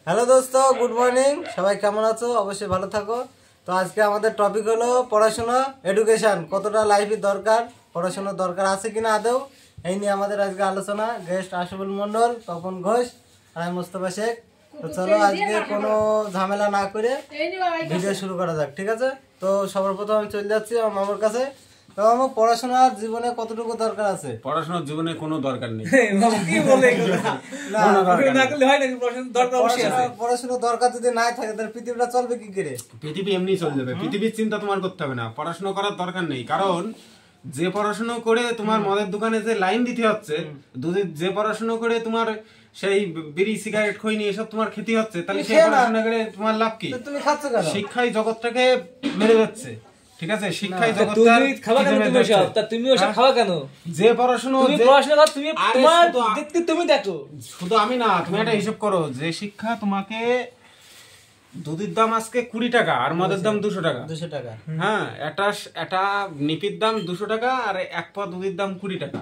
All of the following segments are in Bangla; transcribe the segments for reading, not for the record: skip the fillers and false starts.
হ্যালো দোস্ত, গুড মর্নিং। সবাই কেমন আছো? অবশ্যই ভালো থাকো। তো আজকে আমাদের টপিক হলো পড়াশোনা, এডুকেশন কতটা লাইফে দরকার, পড়াশোনার দরকার আছে কিনা আদৌ, এই নিয়ে আমাদের আজকে আলোচনা। গেস্ট আশিফুল মন্ডল, তপন ঘোষ আর আমি মোস্তফা শেখ। তো চলো আজকে কোনো ঝামেলা না করে ভিডিও শুরু করা যাক, ঠিক আছে? তো সবার প্রথম আমি চলে যাচ্ছি আমার মামার কাছে। তো আমার পড়াশোনার জীবনে কতটুকু দরকার আছে? পড়াশোনার জীবনে কোনো দরকার নেই। পড়াশোনার দরকার যদি না থাকে তাহলে পৃথিবীটা চলবে কি করে? পৃথিবী এমনি চলে যাবে, পৃথিবীর চিন্তা তোমার করতে হবে না, পড়াশোনা করার দরকার নেই। কারণ যে পড়াশোনা করে তোমার মদের দোকানে যে লাইন দিতে হচ্ছে, যে পড়াশোনা করে তোমার সেই বিড়ি সিগারেট খৈনি এসব তোমার খেতে হচ্ছে, তাহলে সেই পড়াশোনা করে তোমার লাভ কি? তুমি খাচ্ছ কেন? শিক্ষাই জগৎটাকে মেরে যাচ্ছে, ঠিক আছে? শিক্ষাই জগৎ। তুমি ওসব খাওয়া কেন? যে পড়াশোনা তুমি তোমার দেখতে তুমি দেখো, শুধু আমি না, তুমি একটা হিসাব করো, যে শিক্ষা তোমাকে দুধের দাম আজকে 20 টাকা আর মদের দাম 200 টাকা। 200 টাকা, হ্যাঁ, একটা নিপির দাম 200 টাকা আর এক পা দুধের দাম 20 টাকা।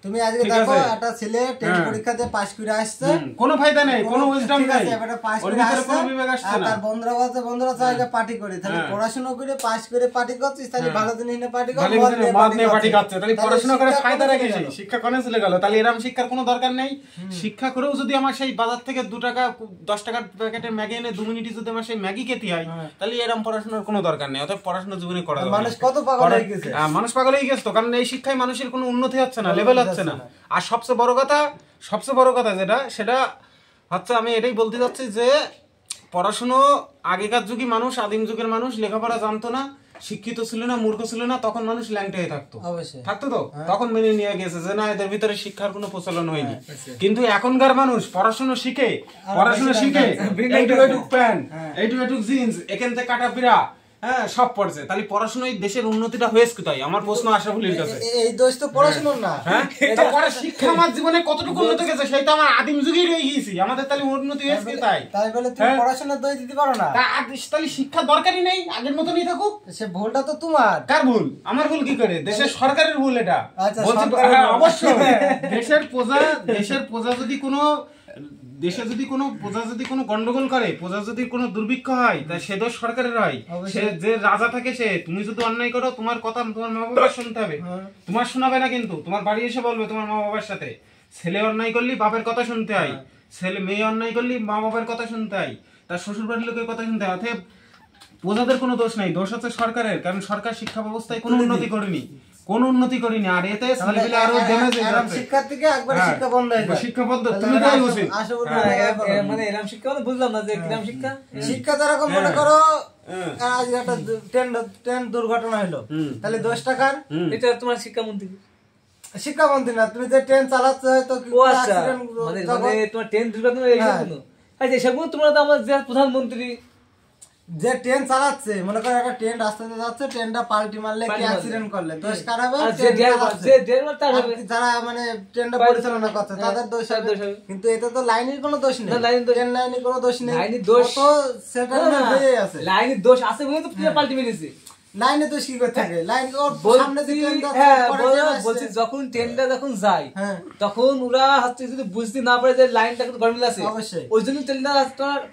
তুমি আজকে দেখো একটা ছেলে 10 পরীক্ষাতে পাস করে আসছে, কোনো ফায়দা নেই, কোনো উইজডম নাই, এবারে পাস করে আসছে আর তার বন্ধুরা চাইলে পার্টি করে। তাহলে পড়াশোনা করে পাস করে পার্টি করছিস, তাহলে ভালো জিনিস নিয়ে পার্টি কর, মদ নিয়ে পার্টি করছে, তাহলে পড়াশোনা করে ফায়দা রাখে সেই শিক্ষা কোনে চলে গেল? তাহলে এরকম শিক্ষার কোনো দরকার নেই। শিক্ষা করেও যদি আমার সেই বাজার থেকে 2 টাকা 10 টাকার প্যাকেটের ম্যাগি এনে 2 মিনিটে যদি আমার সেই ম্যাগি খেতে হয়, তাহলে এরকম পড়াশোনার কোনো দরকার নেই। অতএব পড়াশোনা জীবনে করা দরকার। মানুষ কত পাগল হয়ে গেছে, মানুষ পাগল হয়ে গেছে তো, কারণ এই শিক্ষায় মানুষের কোনো উন্নতি হচ্ছে না, লেভেল হচ্ছে না। আর সবচেয়ে বড় কথা সেটা হচ্ছে, আমি এটাই বলতে চাচ্ছি যে পড়াশুনো, আগেকার যুগে মানুষ, আদিম যুগের মানুষ লেখাপড়া জানতো না, শিক্ষিত ছিল না, মূর্খ ছিল না, তখন মানুষ ল্যাংটা হয়ে থাকতো তো, তখন মেনে নিয়ে গেছে যে না, এদের ভিতরে শিক্ষার কোনো প্রচলন হয়নি। কিন্তু এখনকার মানুষ পড়াশোনা শিখে এইটুক প্যান্ট, এইটুক জিন্স, এখান থেকে কাটা পিরা, হ্যাঁ, সব পড়ছে। তাহলে পড়াশোনায় দেশের উন্নতিটা হয়েছে কোথায়? আমার প্রশ্ন আশরাফুলের কাছে। এই দোষ তো পড়াশোনার না। হ্যাঁ, তারপরে শিক্ষা আমার জীবনে কতটুকু উন্নতি গেছে সেটা আমার আদিম যুগেই রয়ে গিয়েছি। আমাদের তাহলে উন্নতি হয়েছে কোথায়? তাই বলে তুমি পড়াশোনার দোষ দিতে পারো না। তাহলে শিক্ষা দরকারই নেই, আগের মতনই থাকুক। সে ভুলটা তো তোমার। কার ভুল? আমার ভুল কি করে? দেশের সরকারের ভুল এটা। অবশ্যই দেশের প্রজা যদি কোনো প্রজা যদি কোনো গন্ডগোল করে, প্রজা যদি কোনো দুর্ভিক্ষ হয়, তা সে দোষ সরকারের হয়। সে যে রাজা থাকে, সে, তুমি যদি অন্যায় করো, তোমার কথা তোমার মা বাবার শুনতে হবে। তোমার শোনাবে না, কিন্তু তোমার বাড়ি এসে বলবে তোমার মা বাবার সাথে। ছেলে অন্যায় করলি বাপের কথা শুনতে হয়, মেয়ে অন্যায় করলি মা বাবার কথা শুনতে হয়, তার শ্বশুর বাড়ির লোকের কথা শুনতে হয়। অতএব প্রজাদের কোনো দোষ নাই, দোষ হচ্ছে সরকারের। কারণ সরকার শিক্ষা ব্যবস্থায় কোনো উন্নতি করেনি। আর এতে ছেলেপিলে আরো ড্যামেজ হয়ে যাচ্ছে। শিক্ষা থেকে একবার শিক্ষা বন্ধ হয়ে যায়। শিক্ষা বন্ধ, তুমি তাই উচিত। মানে এরকম শিক্ষা মানে বুঝলাম না যে কিরকম শিক্ষা। শিক্ষা যেরকম মনে করো আজ একটা ট্রেন দুর্ঘটনা হলো, তাহলে 10 টাকার, এটা তোমার শিক্ষামন্ত্রী না, তুমি যে ট্রেন চালাচ্ছ হয়তো মানে তোমার ট্রেন দুর্ঘটনা এইসব তোমরা তো আমার যে প্রধানমন্ত্রী যে ট্রেন চালাচ্ছে, মনে করো একটা ট্রেন রাস্তাতে যাচ্ছে, ট্রেনটা পাল্টি মারলে কি অ্যাক্সিডেন্ট করলে দোষ কার হবে? যারা মানে ট্রেনটা পরিচালনা করছে তাদের দোষ হবে। কিন্তু এতে তো লাইনের কোনো দোষ নেই, ট্রেন লাইনের কোনো দোষ নেই। লাইনের দোষ তো সেটেলমেন্ট হয়ে আছে, লাইনের দোষ আছে বলে তো পাল্টি মেরেছে। লাইনে দোষ কি করতে থাকে? লাইন সামনে যে ট্রেন বলছি, যখন ট্রেনটা যখন যায় তখন ওরা হচ্ছে যদি বুঝতে না পারে যে লাইনটা কিন্তু গরমিল আছে, অবশ্যই ওই জন্য ট্রেনটা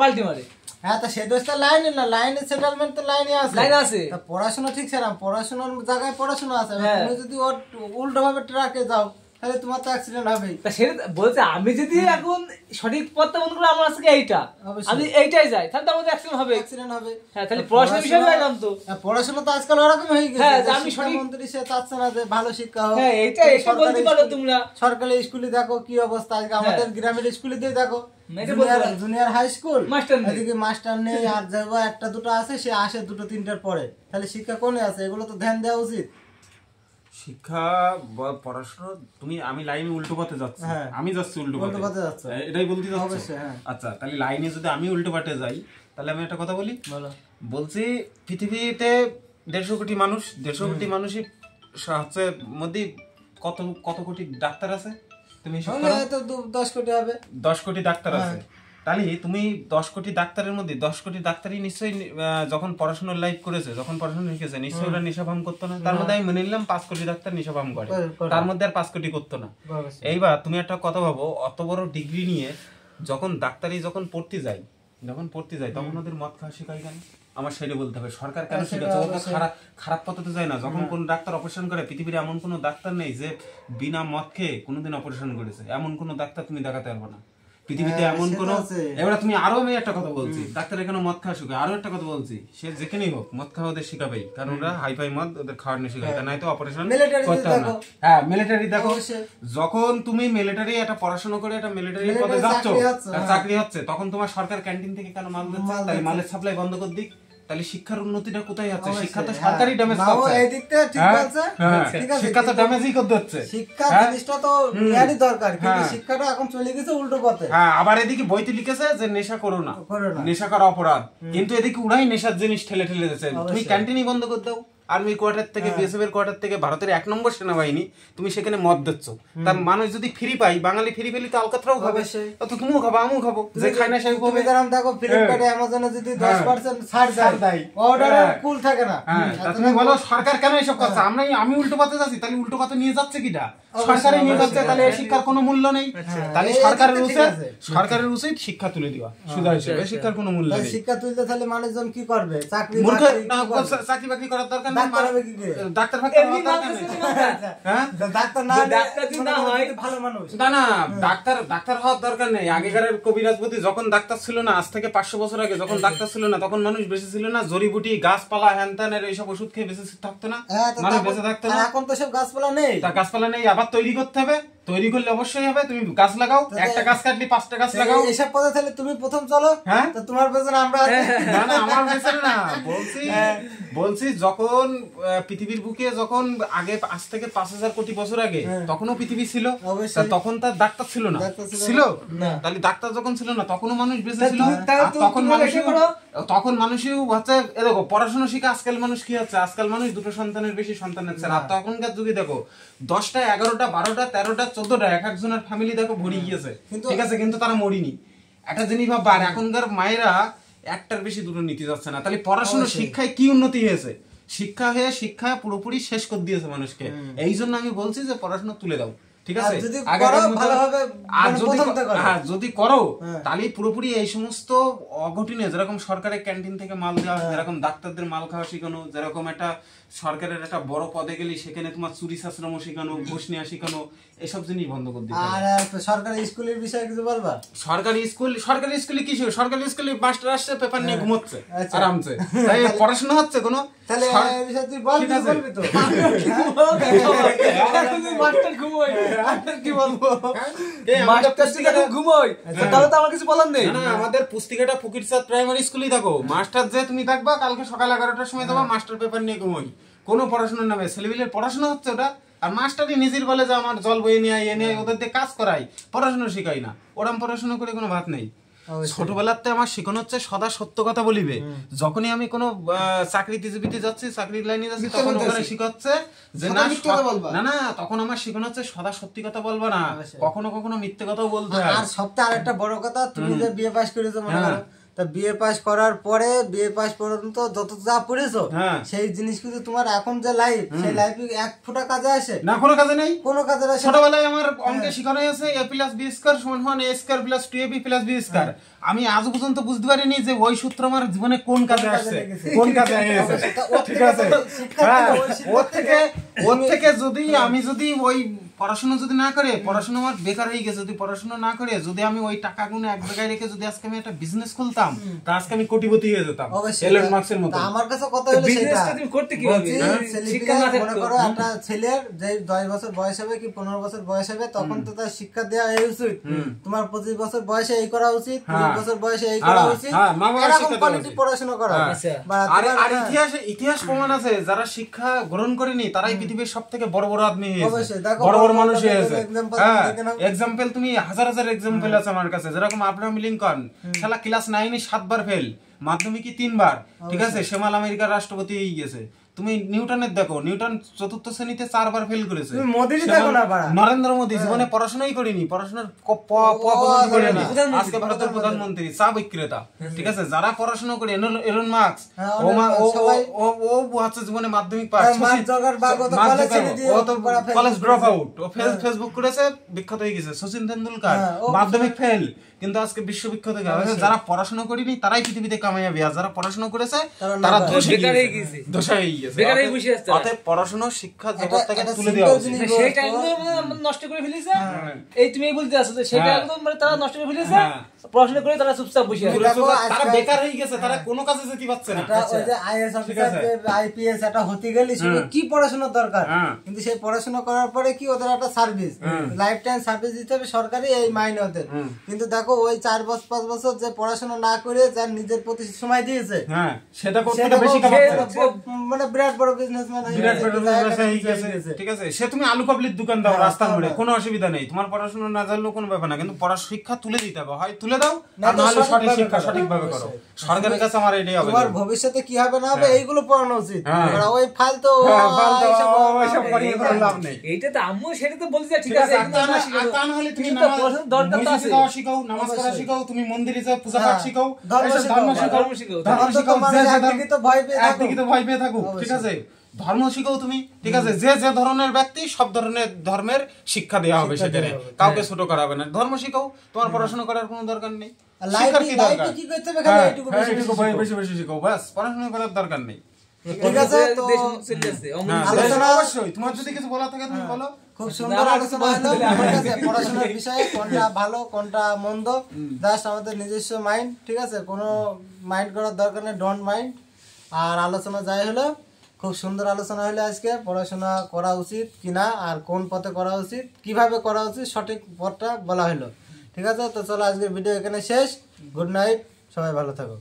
পাল্টি মারে। হ্যাঁ, তা সে দোষটা লাইনে না, লাইনের সেটেলমেন্ট তো লাইনে আছে। পড়াশোনা ঠিক ছিল, পড়াশোনার জায়গায় পড়াশোনা আছে। তুমি যদি ওর উল্টো ভাবে ট্রাকে যাও, তাহলে তোমার তো অ্যাক্সিডেন্ট হবে। বলছে আমি যদি এখন সঠিক পথটা মনে করি আমার আজকে এইটা, আমি এইটাই যাই, তাহলে আমাদের অ্যাক্সিডেন্ট হবে। হ্যাঁ, তাহলে পড়াশোনার বিষয়ে যাইলাম তো। পড়াশোনা তো আজকাল ওরকম হয়ে গেছে। হ্যাঁ, আমি সঠিক মন্ত্রী সে চাচ্ছে না যে ভালো শিক্ষা হোক। হ্যাঁ, এটা বলতে পারো তোমরা। সরকারি স্কুলে দেখো কি অবস্থা, আজকে আমাদের গ্রামের স্কুলে দিয়ে দেখো, জুনিয়র হাই স্কুল, এদিকে মাস্টার নেই, আর যাবো একটা দুটো আছে, সে আসে 2-3টার পরে। তাহলে শিক্ষা কোনে আছে? এগুলো তো ধ্যান দেওয়া উচিত। শিক্ষা পড়াশোনা, আমি লাইনে উল্টো পথে যাচ্ছি, আমি যাচ্ছি উল্টো পথে যাচ্ছি, এটাই বলতে যাচ্ছি। আচ্ছা, তাহলে লাইনে যদি আমি উল্টো পথে যাই, তাহলে আমি একটা কথা বলছি, পৃথিবীতে 150 কোটি মানুষ, 150 কোটি মানুষই হচ্ছে মধ্যে কত কোটি ডাক্তার আছে? তুমি 10 কোটি হবে, 10 কোটি ডাক্তার আছে। তাহলে তুমি 10 কোটি ডাক্তারের মধ্যে 10 কোটি ডাক্তারই নিশ্চয়ই যখন পড়াশোনার লাইফ করেছে, যখন পড়াশোনা শিখেছে, নিশ্চয়ই ওরা নেশাভাম করতো না। তার মধ্যে আমি মেনে নিলাম 5 কোটি ডাক্তার নেশাভাম করে, তার মধ্যে আর 5 কোটি করতো না। এইবার তুমি একটা কথা ভাবো, অত বড় ডিগ্রি নিয়ে যখন ডাক্তারি যখন পড়তে যাই, যখন পড়তে যায় তখন ওদের মদ খাওয়া শেখায় কেন? আমার সেটা বলতে হবে, সরকার কেন শেখাচ্ছে? ওরা খারাপ পথে যায় না। যখন কোন ডাক্তার অপারেশন করে, পৃথিবীর এমন কোন ডাক্তার নেই যে বিনা মদ খেয়ে কোনোদিন অপারেশন করেছে, এমন কোন ডাক্তার তুমি দেখাতে পারবে না পৃথিবীতে, এমন কোন। এবার তুমি আরো, আমি একটা কথা বলছি, ডাক্তার এখানে মদ খাওয়া শিখায়, আরো একটা কথা বলছি, সে যেখানেই হোক মদ খাওয়া ওদের শিখাবেই, কারণ ওরা হাইফাই মদ ওদের খাওয়ার নিয়ে শিখায়, নাই তো অপারেশন করতে হবে না। হ্যাঁ, মিলিটারি দেখো, যখন তুমি মিলিটারি একটা পড়াশোনা করে একটা মিলিটারি পদে যাচ্ছ, চাকরি হচ্ছে, তখন তোমার সরকার ক্যান্টিন থেকে কেন মাল দিচ্ছে? তাই মালের সাপ্লাই বন্ধ করে দিক। তাহলে শিক্ষার উন্নতিটা কোথায় যাচ্ছে? শিক্ষা তো সরকারি ড্যামেজ করছে, এই দিকটা ঠিক আছে, ঠিক আছে, শিক্ষা তো ড্যামেজই করতে হচ্ছে। শিক্ষা জিনিসটা তো নেয়ারই দরকার, কিন্তু শিক্ষাটা এখন চলে গেছে উল্টো পথে। হ্যাঁ, আবার এদিকে বইতে লিখেছে যে নেশা করো না, নেশা করা অপরাধ, কিন্তু এদিকে উড়াই নেশার জিনিস ঠেলে ঠেলে দিচ্ছে। তুমি ক্যান্টিনই বন্ধ করে দাও, আর্মি কোয়ার্টার থেকে, বিএসএফ এর কোয়ার্টার থেকে, ভারতের 1 নম্বর সেনাবাহিনী, তুমি সেখানে মদ দিচ্ছ। তার মানুষ যদি ফ্রি পাই, বাঙালি ফ্রি পেলে তো আলকাতরাও খাবে, তো তুমিও খাবো, আমিও খাবো, যে খায় না সেই খাবে। কারণ দেখো ফ্লিপকার্টে, অ্যামাজনে যদি 10% ছাড় দেয়, অর্ডারে কুল থাকে না। তুমি বলো সরকার কেন এসব করছে? আমি উল্টো পথে যাচ্ছি, তাহলে উল্টো পথে নিয়ে যাচ্ছে কিটা? সরকারই নিয়ে যাচ্ছে, তাহলে এই শিক্ষার কোনো মূল্য নেই। তাহলে সরকারের উচিত শিক্ষা তুলে দেওয়া, সুদা হিসেবে শিক্ষার কোনো মূল্য নেই। শিক্ষা তুলতে তাহলে মানুষজন কি করবে? চাকরি বাকরি করার দরকার নেই, ডাক্তার ডাক্তার হওয়ার দরকার নেই। আগেকার কবিরাজপতি যখন ডাক্তার ছিল না, আজ থেকে 500 বছর আগে যখন ডাক্তার ছিল না, তখন মানুষ বেঁচে ছিল না, জড়িবুটি গাছপালা হ্যান ত্যানের এইসব ওষুধ খেয়ে বেঁচে থাকতো না, মানুষ বেঁচে থাকতো না। এখন তো সব গাছপালা নেই, গাছপালা নেই, আবার তৈরি করতে হবে। তৈরি করলে অবশ্যই হবে, তুমি গাছ লাগাও, একটা গাছ কাটলি 5টা গাছ লাগাও, এসব পথে তাহলে তুমি প্রথম চলো। হ্যাঁ, তো তোমার পেছনে আমরা, না না আমার পেছনে না, বলছি যখন পৃথিবীর বুকে, যখন আগে আজ থেকে 5000 কোটি বছর আগে, তখনও পৃথিবী ছিল, তখন তার ডাক্তার ছিল না, ছিল? তাহলে ডাক্তার যখন ছিল না, তখনও মানুষ বেঁচে ছিল, তখন মানুষও হচ্ছে, দেখো পড়াশোনা শিখে আজকাল মানুষ কি হচ্ছে, আজকাল মানুষ 2টো সন্তানের বেশি সন্তান হচ্ছে। আর তখনকার যুগে দেখো 10টা 11টা 12টা 13টা 14টা এক একজনের ফ্যামিলি দেখো ভরে গিয়েছে, ঠিক আছে, কিন্তু তারা মরিনি। একটা জিনিস ভাববা, আর এখনকার মায়েরা একটার বেশি দুটো নিতে যাচ্ছে না। তাহলে পড়াশোনা শিক্ষায় কি উন্নতি হয়েছে? শিক্ষা পুরোপুরি শেষ করে দিয়েছে মানুষকে। এই জন্য আমি বলছি যে পড়াশোনা তুলে দাও, ঠিক আছে, যদি করো তাহলে পুরোপুরি এই সমস্ত অঘটনে, যেরকম সরকারের ক্যান্টিন থেকে মাল দেওয়া, যেরকম ডাক্তারদের মাল খাওয়া শেখানো, যেরকম একটা সরকারের একটা বড় পদে গেলে সেখানে তোমার চুরি চাচরামো শেখানো, ঘুষ নেওয়া শেখানো, এসব জিনিস বন্ধ করে দিতে হবে। আর সরকারি স্কুলের বিষয়ে কিছু বলবা? সরকারি স্কুলে কি? সরকারি স্কুলে মাস্টার আসছে, পেপার নিয়ে ঘুমোচ্ছে আরামসে, তাই পড়াশোনা হচ্ছে কোনো? তাহলে এই বিষয়ে তুই বল, কি বলবি? তো মাস্টার ঘুমোয়, কি বলবো? মাস্টার ঘুমোয়, তাহলে তো আমার কিছু বলার নেই। না, আমাদের পুস্তিকাটা ফকিরচাঁদ প্রাইমারি স্কুলেই থাকো, মাস্টার যে তুমি দেখবা কালকে সকাল 11টার সময় যাবা, মাস্টার পেপার নিয়ে ঘুমোয়, কোনো পড়াশোনার নামে ছেলেপিলের পড়াশোনা হচ্ছে ওটা। আর মাস্টারই নিজের বলে যে আমার জল বয়ে নিয়ে এ নিয়ে, ওদের দিয়ে কাজ করাই, পড়াশোনা শিখাই না। ওরম পড়াশোনা করে কোনো ভাত নেই। ছোটবেলাতে আমার শেখানো হচ্ছে সদা সত্য কথা বলিবে। যখনই আমি কোনো চাকরিতে যাচ্ছি, চাকরির লাইনে যাচ্ছি, তখন ওখানে শিখাচ্ছে যে না না, তখন আমার শেখানো হচ্ছে সদা সত্যি কথা বলবা না, কখনো কখনো মিথ্যে কথাও বলতে হয়। আর সবচেয়ে আরেকটা বড় কথা, তুমি যে বিএ পাস করেছো, মনে করো, তা বিএ পাস করার পরে বিএ পাস পর্যন্ত যত যা পড়েছো, সেই জিনিস কিন্তু তোমার এখন যে লাইফ, সেই লাইফে এক ফোঁটা কাজে আসে না, কোনো কাজে নেই, কোনো কাজে আসে। ছোটবেলায় আমার অঙ্কে শেখানো হয়েছে a + b² = a² + 2ab + b²। আমি আজ পর্যন্ত বুঝতে পারিনি যে ওই সূত্র আমার জীবনে কোন কাজে আসছে, কোন কাজে এসেছে, ঠিক আছে। ওর থেকে যদি ওই পড়াশোনা যদি না করে, পড়াশোনা আমার বেকার হয়ে গেছে, যদি পড়াশোনা না করে, যদি আমি ওই টাকাগুলো এক জায়গায় রেখে যদি আজকে আমি একটা বিজনেস খুলতাম, তা আজকে আমি কোটিপতি হয়ে যেতাম, এলন মাস্কের মতো। আমার কাছে কথা হলো সেটা, তুমি করতে কি হবে? শিক্ষা না থাকলে, মনে করো একটা ছেলের যে 10 বছর বয়স হবে কি 15 বছর বয়স হবে, তখন তো তার শিক্ষা দেওয়া উচিত। তোমার 25 বছর বয়সে এই করা উচিত, 30 বছর বয়সে এই করা উচিত, এরকম কোয়ালিটি পড়াশোনা করা। আর ইতিহাস প্রমাণ আছে, যারা শিক্ষা গ্রহণ করেনি তারাই পৃথিবীর সবথেকে বড় বড় আদমি হয়েছে, বড় বড় মানুষ হয়েছে। এক্সাম্পল তুমি হাজার হাজার এক্সাম্পল আছে আমার কাছে, যেরকম আব্রাহাম লিঙ্কন, শালা ক্লাস 9-এ 7 বার ফেল, মাধ্যমিকে 3 বার, ঠিক আছে, সেমাল আমেরিকার রাষ্ট্রপতি হয়ে গেছে। তুমি নিউটনের দেখো, নিউটন 4র্থ শ্রেণীতে 4 বার ফেল করেছে। নরেন্দ্র মোদী জীবনে পড়াশোনাই করেনি, পড়াশোনার করেনি, আজকে ভারতের প্রধানমন্ত্রী, চা বিক্রেতা, ঠিক আছে। যারা পড়াশোনা করে, এলন মাস্ক, ও হচ্ছে জীবনে মাধ্যমিক পাস, কলেজ ড্রপ আউট, ও ফেসবুক করেছে, বিখ্যাত হয়ে গেছে। সচিন তেন্ডুলকার মাধ্যমিক ফেল, কিন্তু আজকে বিশ্ববিখ্যাত হয়ে গেছে। যারা পড়াশোনা করেনি তারাই পৃথিবীতে কামাইয়াবে, আর যারা পড়াশোনা করেছে তারা বেকার হয়ে গেছে, দোষা হয়ে গেছে। বেকারই বসে আছে। অতএব পড়াশোনা শিক্ষা জগৎ থেকে তুলে দেওয়া উচিত। সেই টাইমগুলো নষ্ট করে ফেলেছে। এই তুমি এই বলতে আসো যে সেটা একদম মানে তারা নষ্ট করে ফেলেছে, পড়াশোনা করে তারা চুপচাপ বসে আছে, তারা বেকার হয়ে গেছে, তারা কোনো কাজে যেতে পারছে না। ওই যে আইএস অফিসার যে আইপিএস এটা হতে গেলে শুধু কি পড়াশোনা দরকার, কিন্তু সেই পড়াশোনা করার পরে কি ওদের একটা সার্ভিস, লাইফ টাইম সার্ভিস দিতে হবে সরকারি এই মাইনে ওদের। কিন্তু দেখো ওই 4-5 বছর যে পড়াশোনা না করে যার নিজের প্রতি সময় দিয়েছে, সেটা করতে বেশি কামাচ্ছে, মানে বিরাট বড় বিজনেসম্যান হয়ে গেছে। ঠিক আছে, সে তুমি আলু কাবলির দোকান দাও রাস্তার মোড়ে, কোনো অসুবিধা নেই, তোমার পড়াশোনা না জানলেও কোনো ব্যাপার না, কিন্তু পড়াশোনা শিক্ষা তুলে দিতে হবে, হয় তুলে দাও না হলে সঠিক শিক্ষা সঠিকভাবে করো। সরকারের কাছে আমার এটাই হবে, তোমার ভবিষ্যতে কি হবে না হবে এইগুলো পড়ানো উচিত। ওই ফালতু ওইসব করিয়ে কোনো লাভ নেই। এইটা তো আম্মু সেটা তো বলছি, ঠিক আছে, তা না হলে তুমি দরকার তো আছে, শিখাও, নামাজ পড়া শিখাও, তুমি মন্দিরে যাও, পূজা পাঠ শিখাও, ধর্ম শিখাও, একদিকে তো ভয় পেয়ে থাকো। ঠিক আছে, ধর্ম শিখাও তুমি। ঠিক আছে, যে যে ধরনের ব্যক্তি সব ধরনের ধর্মের শিক্ষা দেওয়া হবে, সেখানে কাউকে ছোট করা হবে না। ধর্ম শিখাও, তোমার পড়াশোনা করার কোনো দরকার নেই। শিক্ষার কি দরকার? বেশি বেশি শিখাও, ব্যাস, পড়াশোনা করার দরকার নেই। ঠিক আছে, তো অবশ্যই তোমার যদি কিছু বলা থাকে তুমি বলো। খুব সুন্দর আলোচনা হলো আমার কাছে পড়াশোনার বিষয়ে, কোনটা ভালো কোনটা মন্দ, জাস্ট আমাদের নিজস্ব মাইন্ড। ঠিক আছে, কোনো মাইন্ড করার দরকার নেই, ডোন্ট মাইন্ড। আর আলোচনা যাই হলো, খুব সুন্দর আলোচনা হলো আজকে, পড়াশোনা করা উচিত কিনা আর কোন পথে করা উচিত, কিভাবে করা উচিত, সঠিক পথটা বলা হলো। ঠিক আছে, তো চলো আজকের ভিডিও এখানে শেষ। গুড নাইট, সবাই ভালো থাকো।